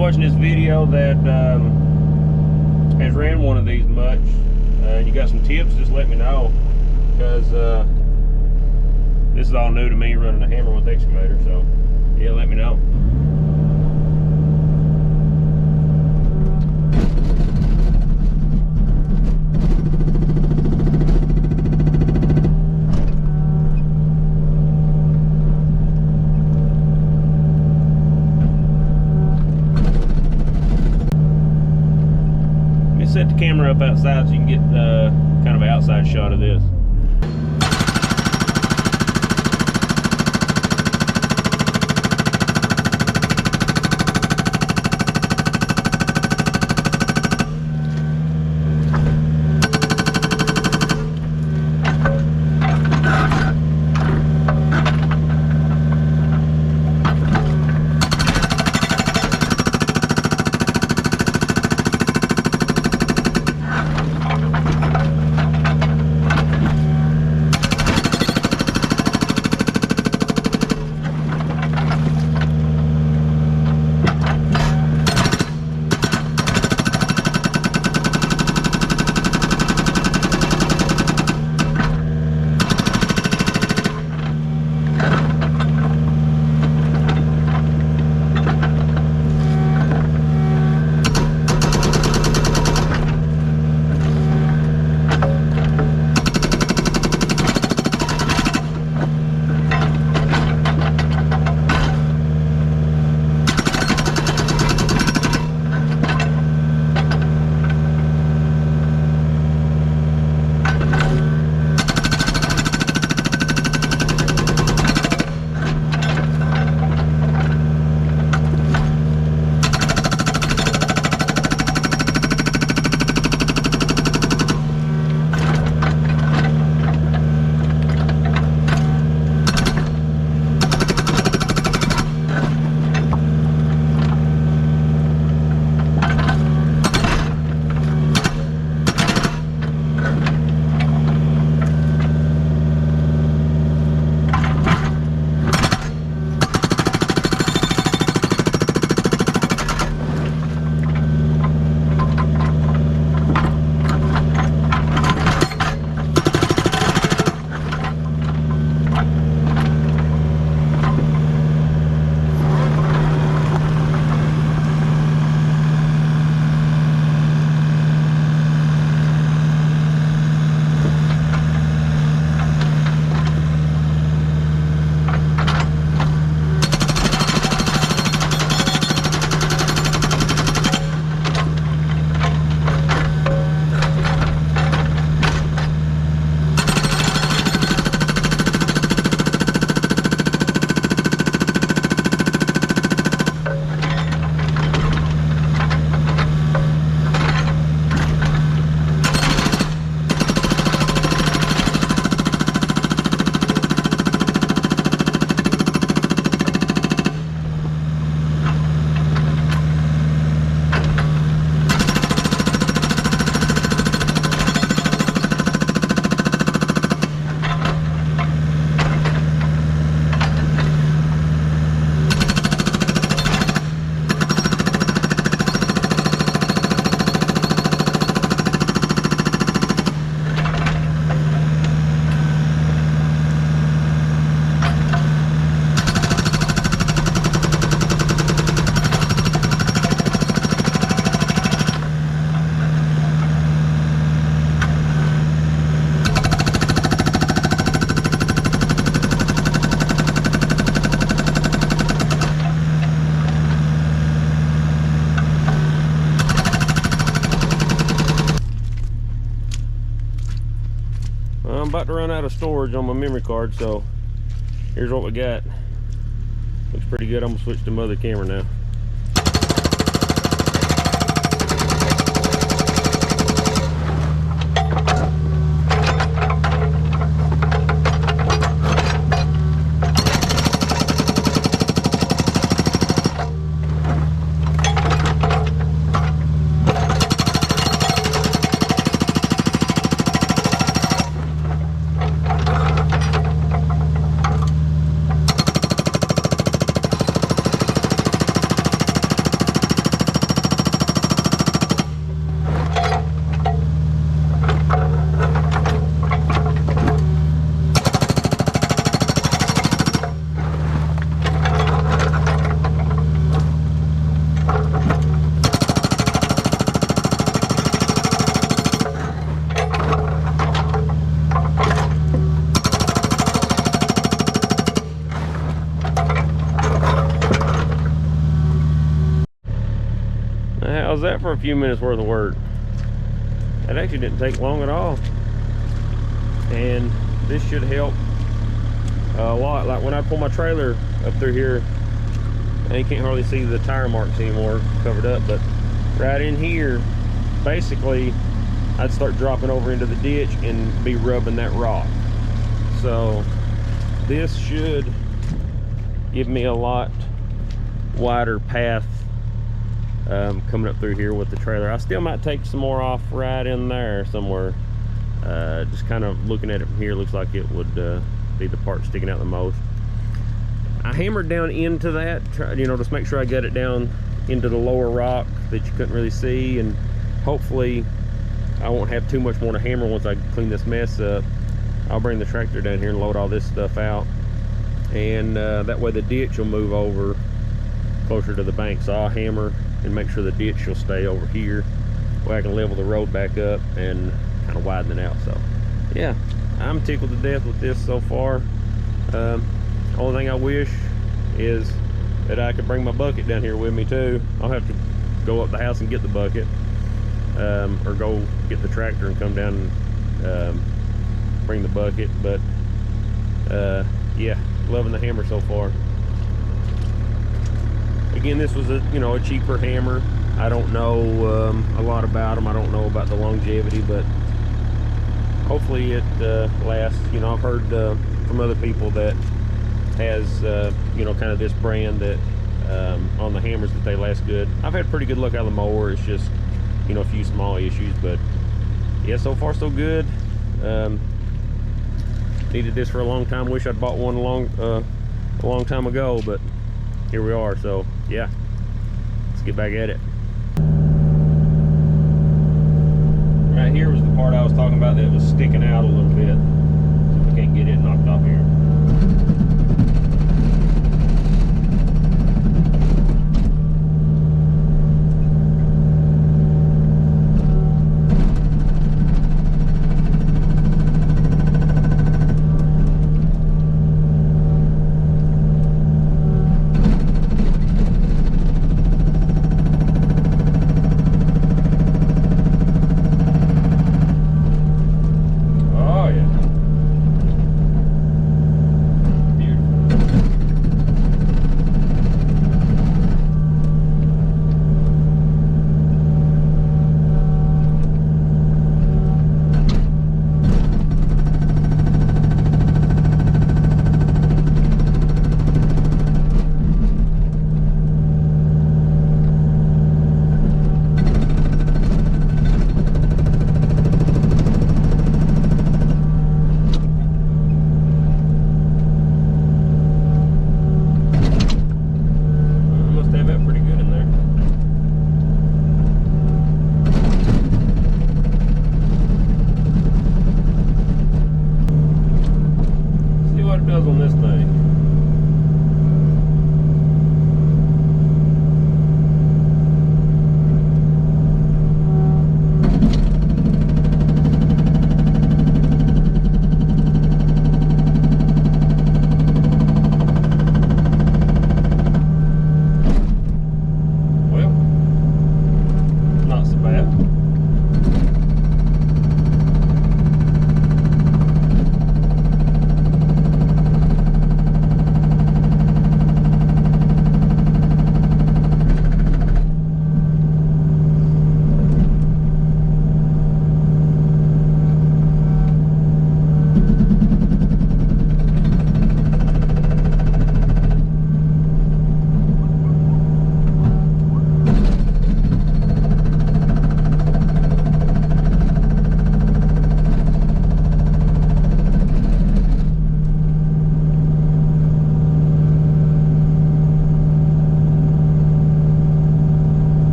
watching this video that has ran one of these much, and you got some tips, just let me know, because this is all new to me, running a hammer with excavator. So yeah, let me know. Set the camera up outside so you can get kind of an outside shot of this. I'm about to run out of storage on my memory card, so here's what we got. Looks pretty good. I'm gonna switch to my other camera now. that for a few minutes worth of work. That actually didn't take long at all. And this should help a lot. Like when I pull my trailer up through here, and you can't hardly see the tire marks anymore, covered up, but right in here, basically, I'd start dropping over into the ditch and be rubbing that rock. So this should give me a lot wider path coming up through here with the trailer. I still might take some more off right in there somewhere. Just kind of looking at it from here, looks like it would be the part sticking out the most. I hammered down into that, you know, just make sure I got it down into the lower rock that you couldn't really see, and hopefully I won't have too much more to hammer once I clean this mess up. I'll bring the tractor down here and load all this stuff out, and that way the ditch will move over closer to the bank. So I'll hammer and make sure the ditch will stay over here where I can level the road back up and kind of widen it out. So yeah, I'm tickled to death with this so far. Only thing I wish is that I could bring my bucket down here with me too. I'll have to go up the house and get the bucket, or go get the tractor and come down and bring the bucket. But yeah, loving the hammer so far. Again, this was a cheaper hammer. I don't know a lot about them. I don't know about the longevity, but hopefully it lasts. I've heard from other people that has kind of this brand that on the hammers that they last good. I've had pretty good luck out of the mower. It's just a few small issues, but yeah, so far so good. Needed this for a long time. Wish I'd bought one a long time ago, but here we are. So yeah, let's get back at it. Right here was the part I was talking about that was sticking out a little bit. See if we can't get it knocked off here.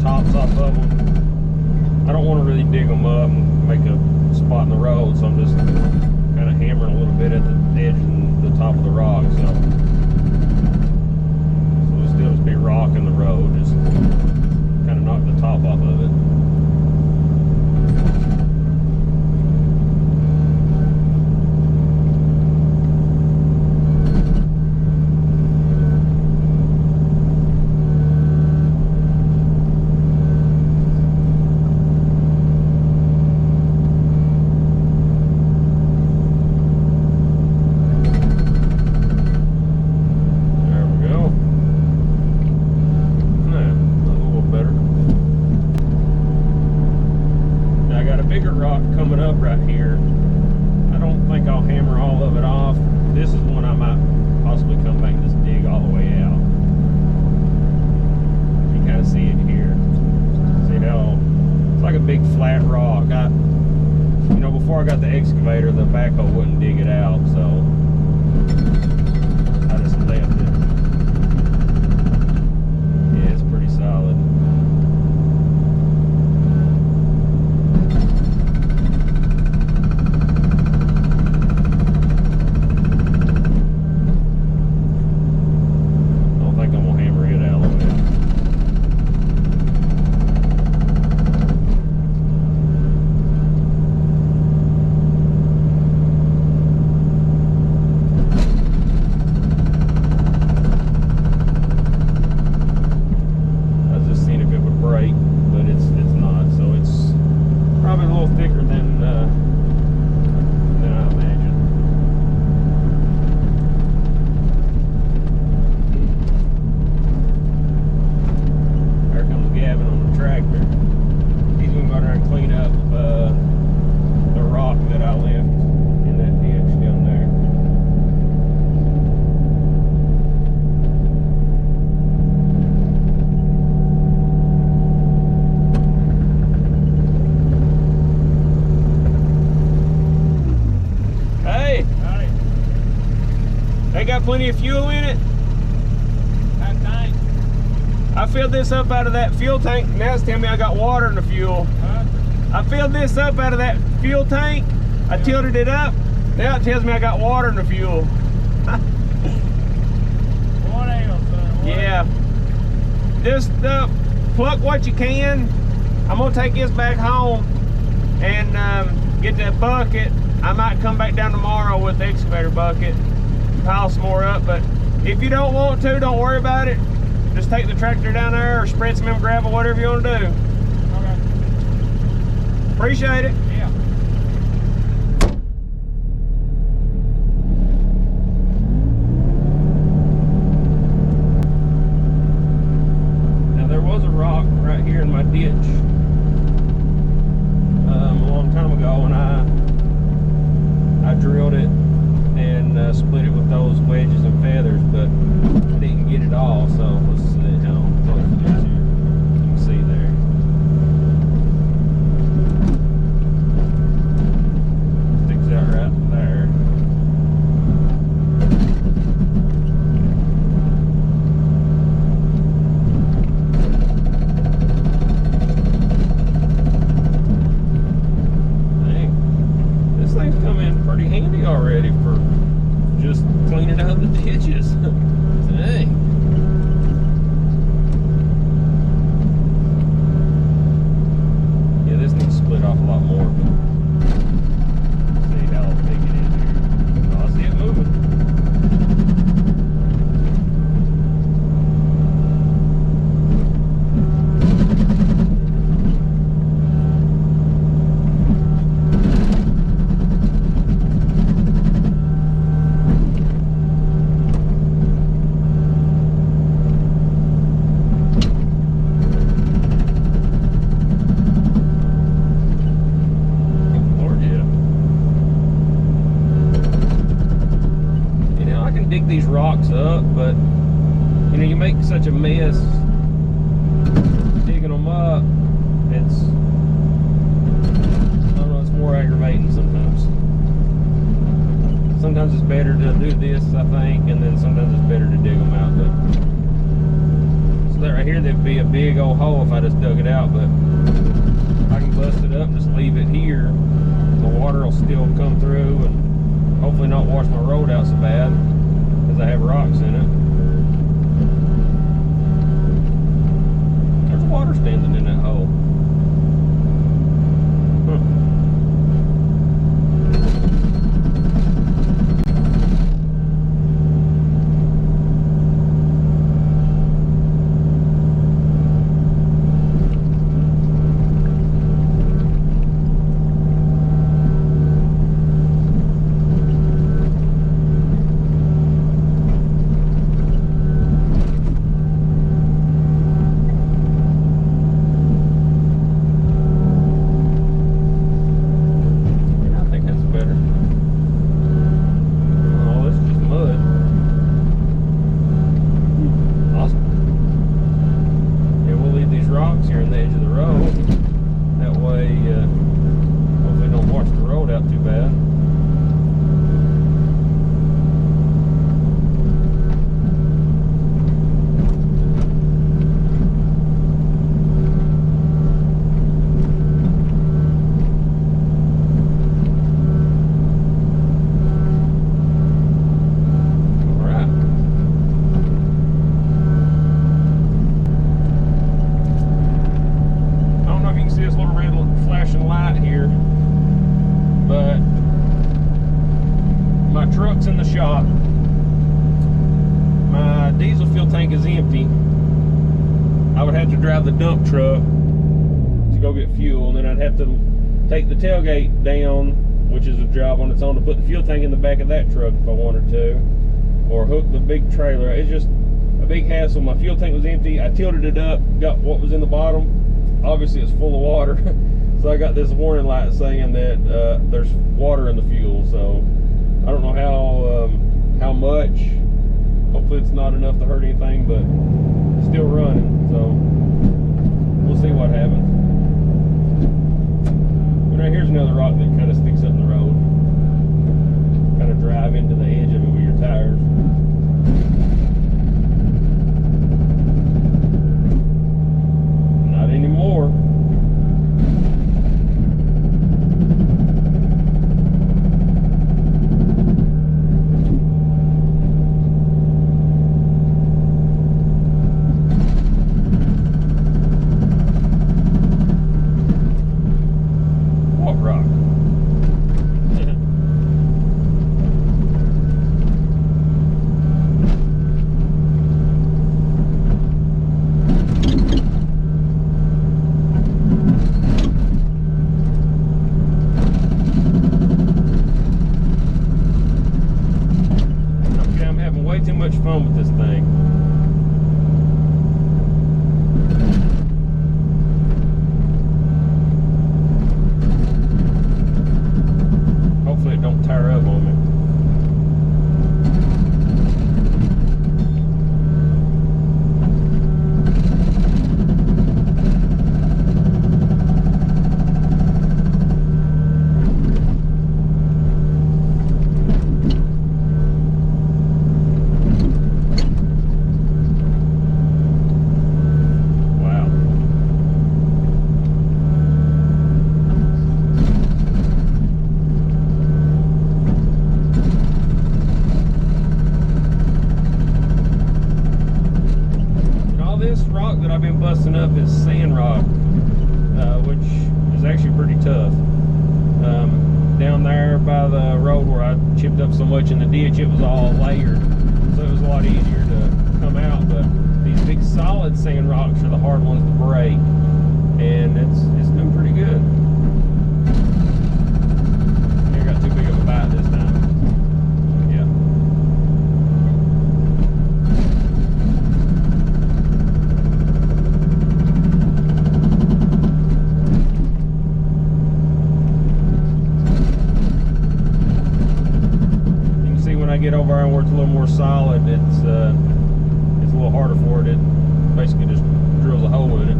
tops off of them. I don't want to really dig them up and make a spot in the road, so I'm just kind of hammering a little bit at the edge and the top of the rock. So it'll still just be rock in the road, just kind of knock the top off of it. Coming up right here. I don't think I'll hammer all of it off. This is one I might possibly come back and just dig all the way out. You kind of see it here. See how it's like a big flat rock. You know, before I got the excavator, the backhoe wouldn't dig it out, so I just left it. Yeah, it's pretty solid. Got plenty of fuel in it. I filled this up out of that fuel tank. Now it's telling me I got water in the fuel. I filled this up out of that fuel tank. I tilted it up. Now it tells me I got water in the fuel. What else? Yeah. Just pluck what you can. I'm gonna take this back home and get that bucket. I might come back down tomorrow with the excavator bucket. Pile some more up, but if you don't want to, don't worry about it. Just take the tractor down there or spread some gravel, whatever you want to do. Okay. Appreciate it. Yeah. Now there was a rock right here in my ditch a long time ago, and I drilled it and split it with those wedges and feathers, but didn't get it all, so let's see how close it is here. You can see there. Sticks out right there. Dang. This thing's come in pretty handy already for just cleaning out the ditches. Dang. Yeah, this needs to split off a lot more. See how big it is here. Oh, I see it moving. These rocks up, but you know, you make such a mess digging them up. It's, I don't know, it's more aggravating sometimes. Sometimes it's better to do this, I think, and then sometimes it's better to dig them out. But So that right here, there'd be a big old hole if I just dug it out, but I can bust it up and just leave it here. The water will still come through and hopefully not wash my road out so bad, because I have rocks in it. There's water standing in that hole. In the shop, my diesel fuel tank is empty. I would have to drive the dump truck to go get fuel, and then I'd have to take the tailgate down, which is a job on its own, to put the fuel tank in the back of that truck if I wanted to, or hook the big trailer. It's just a big hassle. My fuel tank was empty. I tilted it up, got what was in the bottom. Obviously it's full of water. So I got this warning light saying that there's water in the fuel. So I don't know how much. Hopefully it's not enough to hurt anything, but it's still running, so we'll see what happens. But right here's another rock that kind of sticks up in the road. Kind of drive into the edge of it with your tires. Not anymore. Too much fun with this thing. Hopefully it don't tire up on me. That I've been busting up is sand rock, which is actually pretty tough. Down there by the road where I chipped up so much in the ditch, it was all layered, so it was a lot easier to come out. But these big solid sand rocks are the hard ones to break, and it's doing pretty good. I got too big of a bite this time. Yeah. When I get over there where it's a little more solid, it's a little harder for it. It basically just drills a hole in it.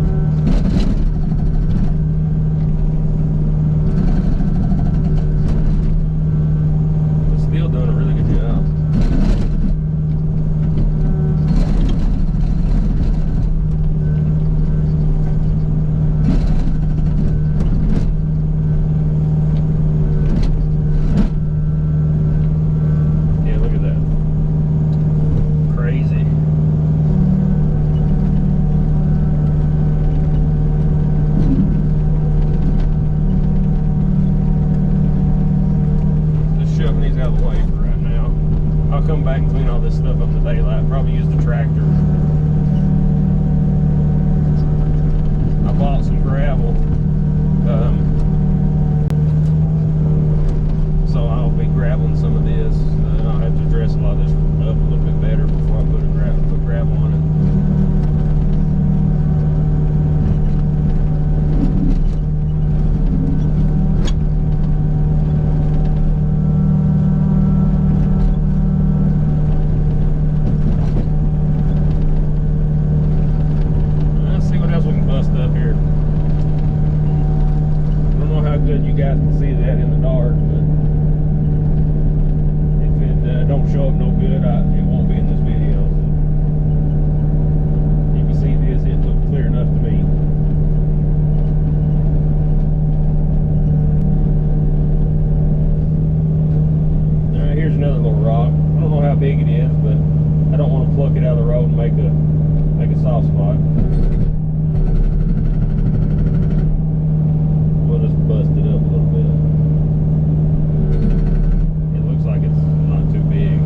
It's still doing a really good job. come back and clean all this stuff up in the daylight. Probably use the tractor. I bought some gravel. So I'll be graveling some of this. I'll have to dress a lot of this up a little bit better before I put gravel on it. Let's see what else we can bust up here. I don't know how good you guys can see that in the dark, but if it don't show up no good, it won't be in this video. So you can see this, it looks clear enough to me. Alright, here's another little rock. I don't know how big it is, but I don't want to pluck it out of the road and make a soft spot. We'll just bust it up a little bit. It looks like it's not too big.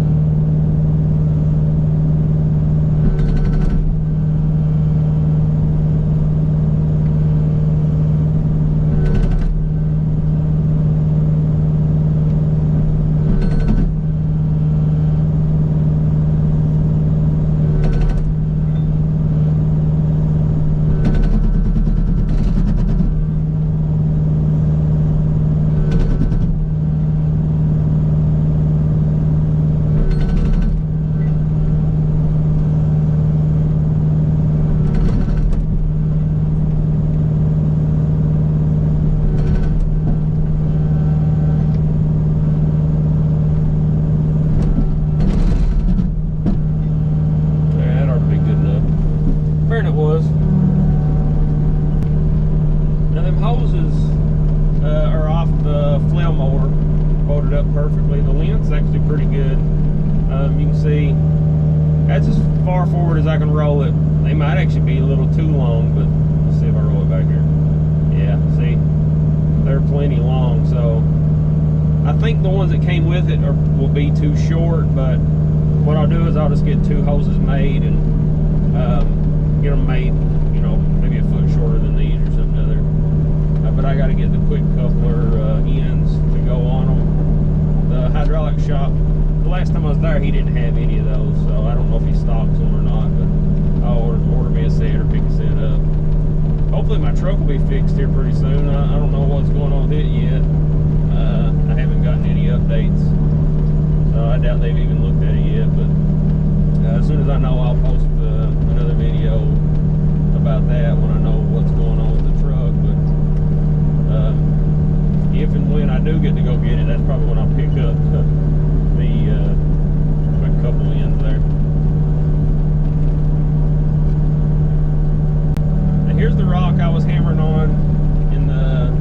Perfectly. The length's actually pretty good. You can see that's as far forward as I can roll it. They might actually be a little too long, but let's see if I roll it back here. Yeah, see, they're plenty long. So I think the ones that came with it will be too short, but what I'll do is I'll just get 2 hoses made and get them made, you know, maybe a foot shorter than these or something other. But I got to get the quick coupler ends to go on them. The hydraulic shop, the last time I was there, he didn't have any of those, so I don't know if he stocks them or not, but I'll order me a set or pick a set up. Hopefully my truck will be fixed here pretty soon. I don't know what's going on with it yet. I haven't gotten any updates, so I doubt they've even looked at it yet, but as soon as I know, I'll post another video about that when I know what's going on with the truck. But if and when I do get to go get it, that's probably when I'll pick up the quick couple ends there. Now here's the rock I was hammering on in the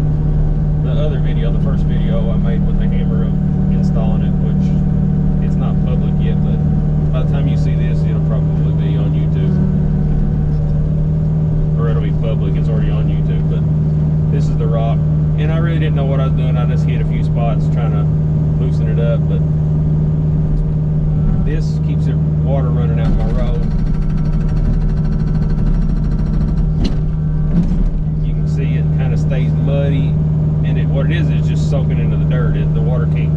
other video, the first video I made with the hammer of installing it, which it's not public yet, but by the time you see this, it'll probably be on YouTube. Or it'll be public, it's already on YouTube, but this is the rock. And I really didn't know what I was doing. I just hit a few spots trying to loosen it up, but this keeps the water running out my road. You can see it kind of stays muddy, and what it is just soaking into the dirt. The water can't,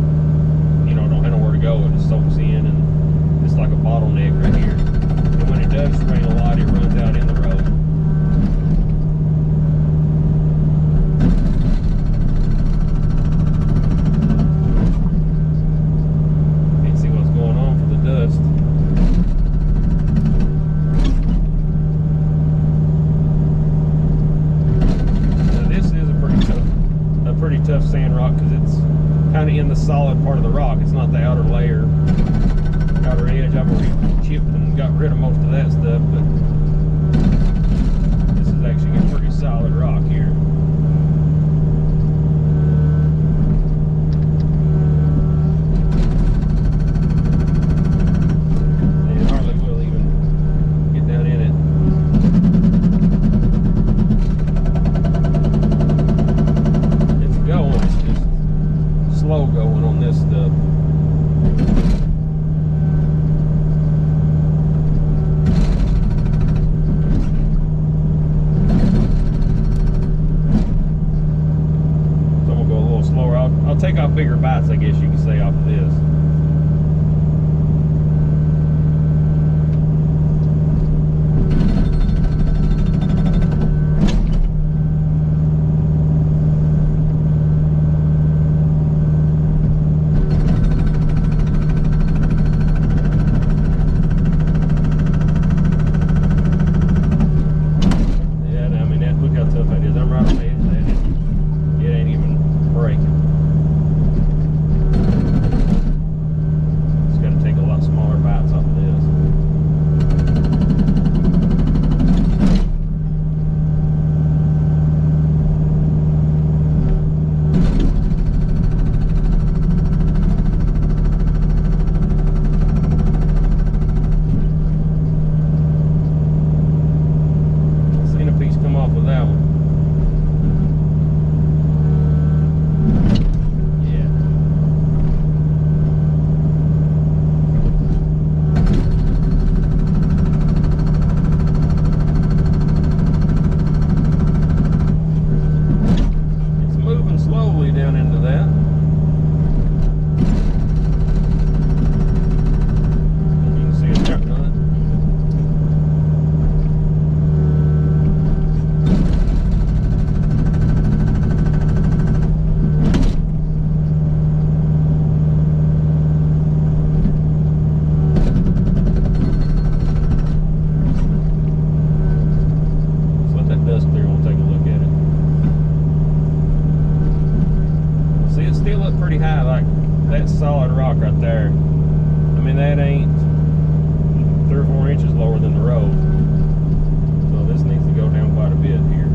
you know, don't have nowhere to go. It just soaks in, and it's like a bottleneck right here. And when it does rain a lot, it runs out in the road. Tough sand rock because it's kind of in the solid part of the rock. It's not the outer layer, outer edge. I've already chipped and got rid of most of that stuff, but this is actually a pretty solid rock here. It hardly will even get down in it. Slow going on this stuff. solid rock right there. I mean, that ain't 3 or 4 inches lower than the road. So this needs to go down quite a bit here.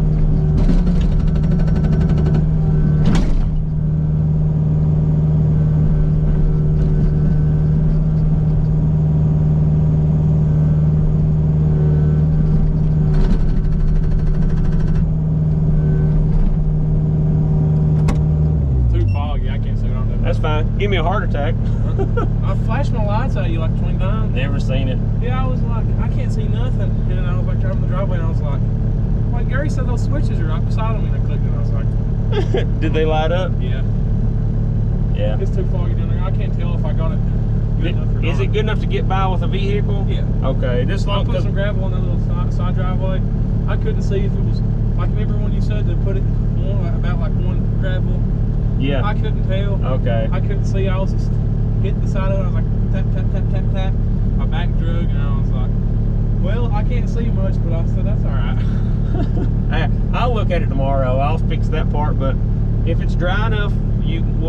That's fine. Give me a heart attack. I flashed my lights at you like 20 times. Never seen it. Yeah, I was like, I can't see nothing. And I was like driving the driveway and I was like Gary said those switches are right beside me. And I clicked it and I was like, Did they light up? yeah. Yeah. It's too foggy down there. I can't tell if I got it good enough or not. Is it good enough to get by with a vehicle? Yeah. Okay. This I long put some gravel on that little side driveway. I couldn't see if it was, like, remember when you said to put it about like one gravel? Yeah. I couldn't tell. Okay. I couldn't see. I was just hitting the side of it. I was like, tap, tap, tap, tap, tap. My back drug, and I was like, well, I can't see much, but I said, that's all right. I'll look at it tomorrow. I'll fix that part, but if it's dry enough, you can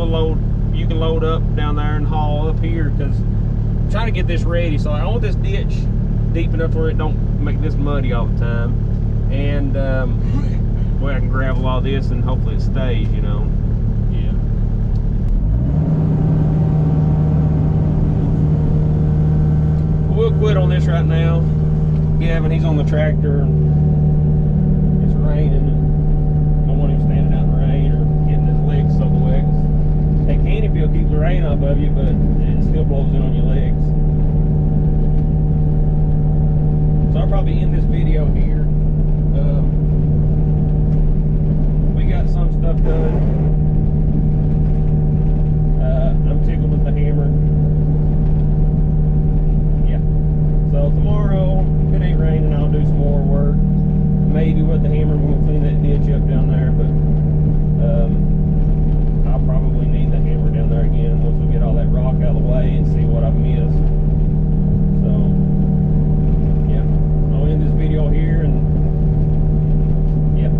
load up down there and haul up here, because I'm trying to get this ready. So I want this ditch deep enough where it don't make this muddy all the time, and well, I can gravel all this and hopefully it stays, you know. Yeah. We'll quit on this right now. Gavin, he's on the tractor. It's raining. I don't want him standing out in the rain or getting his legs soaking wet. That candy peel keeps the rain off of you, but it still blows in on your legs. So I'll probably end this video here. We got some stuff done. I'm tickled with the hammer. So tomorrow, if it ain't raining, I'll do some more work. Maybe with the hammer, we'll clean that ditch up down there, but I'll probably need the hammer down there again once we get all that rock out of the way and see what I've missed. So, yeah, I'll end this video here, and yeah,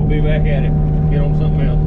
we'll be back at it. Get on something else.